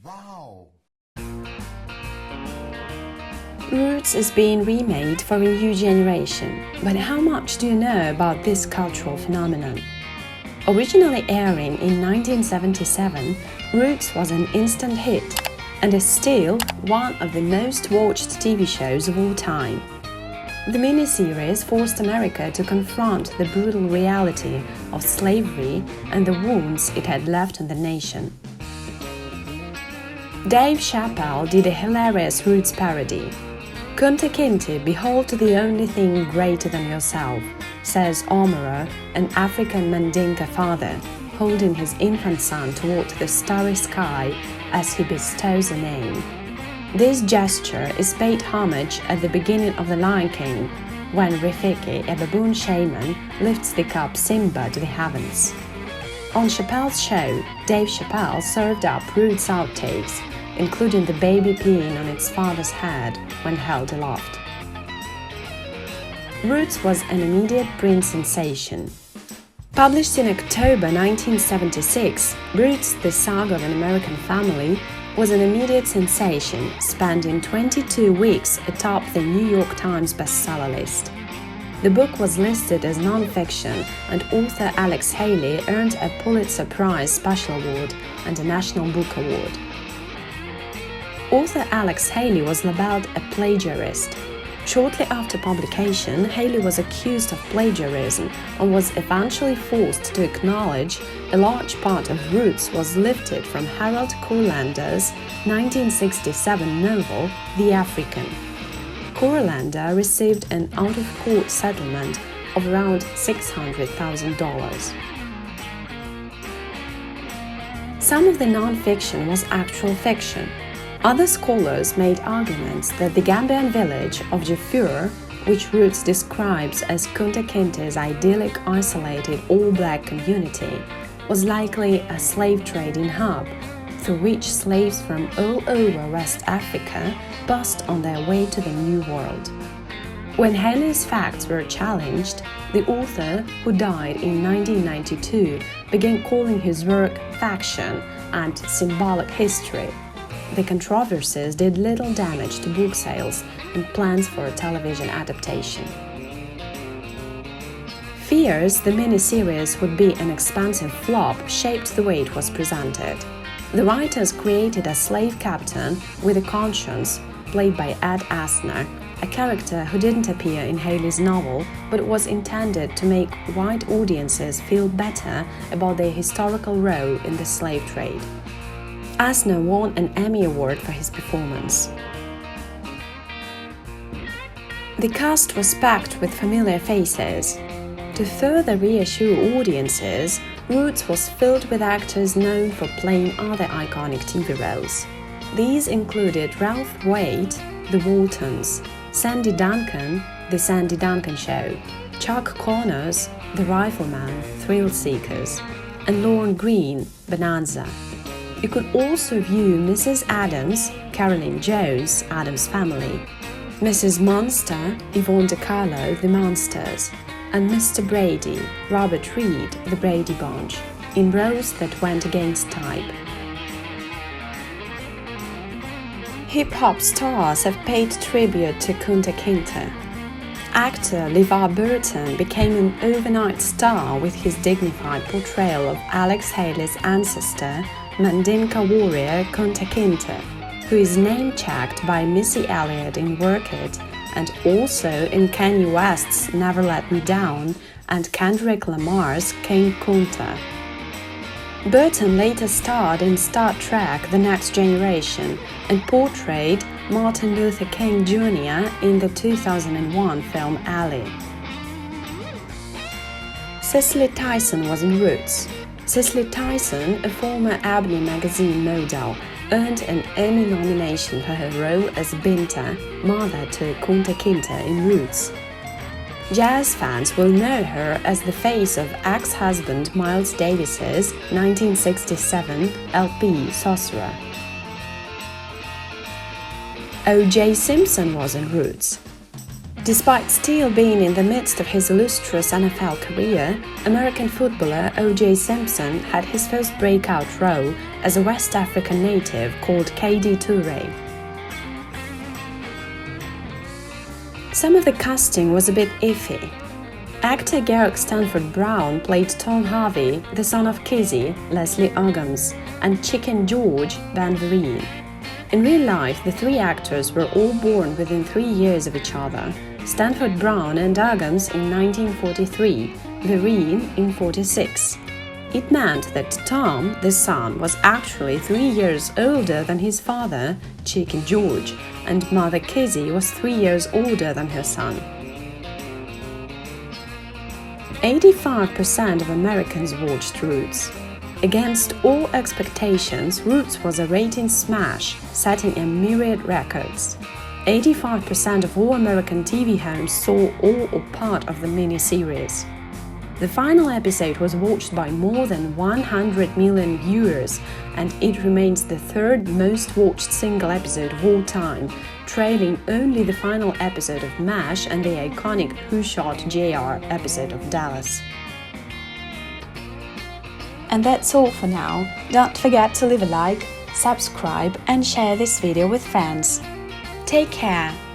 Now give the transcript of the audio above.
Wow! Roots is being remade for a new generation, but how much do you know about this cultural phenomenon? Originally airing in 1977, Roots was an instant hit and is still one of the most watched TV shows of all time. The miniseries forced America to confront the brutal reality of slavery and the wounds it had left on the nation. Dave Chappelle did a hilarious Roots parody. "Kunta Kinte, behold the only thing greater than yourself," says Omaro, an African Mandinka father, holding his infant son toward the starry sky as he bestows a name. This gesture is paid homage at the beginning of The Lion King, when Rafiki, a baboon shaman, lifts the cub Simba to the heavens. On Chappelle's show, Dave Chappelle served up Roots outtakes, including the baby peeing on its father's head when held aloft. Roots was an immediate print sensation. Published in October 1976, Roots, the Saga of an American Family, was an immediate sensation, spending 22 weeks atop the New York Times bestseller list. The book was listed as non-fiction, and author Alex Haley earned a Pulitzer Prize Special Award and a National Book Award. Author Alex Haley was labeled a plagiarist. Shortly after publication, Haley was accused of plagiarism and was eventually forced to acknowledge a large part of Roots was lifted from Harold Kurlander's 1967 novel, The African. Kurlander received an out-of-court settlement of around $600,000. Some of the non-fiction was actual fiction. Other scholars made arguments that the Gambian village of Jafurah, which Roots describes as Kunta Kinte's idyllic, isolated, all-black community, was likely a slave trading hub, through which slaves from all over West Africa passed on their way to the New World. When Haley's facts were challenged, the author, who died in 1992, began calling his work faction and symbolic history. The controversies did little damage to book sales and plans for a television adaptation. Fears the miniseries would be an expensive flop shaped the way it was presented. The writers created a slave captain with a conscience, played by Ed Asner, a character who didn't appear in Haley's novel but was intended to make white audiences feel better about their historical role in the slave trade. Asner won an Emmy Award for his performance. The cast was packed with familiar faces. To further reassure audiences, Roots was filled with actors known for playing other iconic TV roles. These included Ralph Waite, The Waltons, Sandy Duncan, The Sandy Duncan Show, Chuck Connors, The Rifleman, Thrill Seekers, and Lorne Greene, Bonanza. You could also view Mrs. Adams, Carolyn Jones, Addams Family, Mrs. Munster, Yvonne De Carlo, The Munsters, and Mr. Brady, Robert Reed, The Brady Bunch, in roles that went against type. Hip-hop stars have paid tribute to Kunta Kinte. Actor LeVar Burton became an overnight star with his dignified portrayal of Alex Haley's ancestor, Mandinka warrior Kunta Kinte, who is name-checked by Missy Elliott in Work It and also in Kanye West's Never Let Me Down and Kendrick Lamar's King Kunta. Burton later starred in Star Trek: The Next Generation and portrayed Martin Luther King Jr. in the 2001 film Ali. Cicely Tyson was in Roots. Cicely Tyson, a former Ebony magazine model, earned an Emmy nomination for her role as Binta, mother to Kunta Kinte in Roots. Jazz fans will know her as the face of ex-husband Miles Davis's 1967 LP Sorcerer. O.J. Simpson was in Roots. Despite still being in the midst of his illustrious NFL career, American footballer O.J. Simpson had his first breakout role as a West African native called Kadi Toure. Some of the casting was a bit iffy. Actor Garrick Stanford Brown played Tom Harvey, the son of Kizzy, Leslie Uggams, and Chicken George, Van Vereen. In real life, the three actors were all born within 3 years of each other, Stanford Brown and Uggams in 1943, Vereen in 1946. It meant that Tom, the son, was actually 3 years older than his father, Chicken George, and mother Kizzy was 3 years older than her son. 85% of Americans watched Roots. Against all expectations, Roots was a ratings smash, setting a myriad records. 85% of all American TV homes saw all or part of the miniseries. The final episode was watched by more than 100 million viewers, and it remains the third most watched single episode of all time, trailing only the final episode of MASH and the iconic Who Shot JR episode of Dallas. And that's all for now. Don't forget to leave a like, subscribe and share this video with friends. Take care!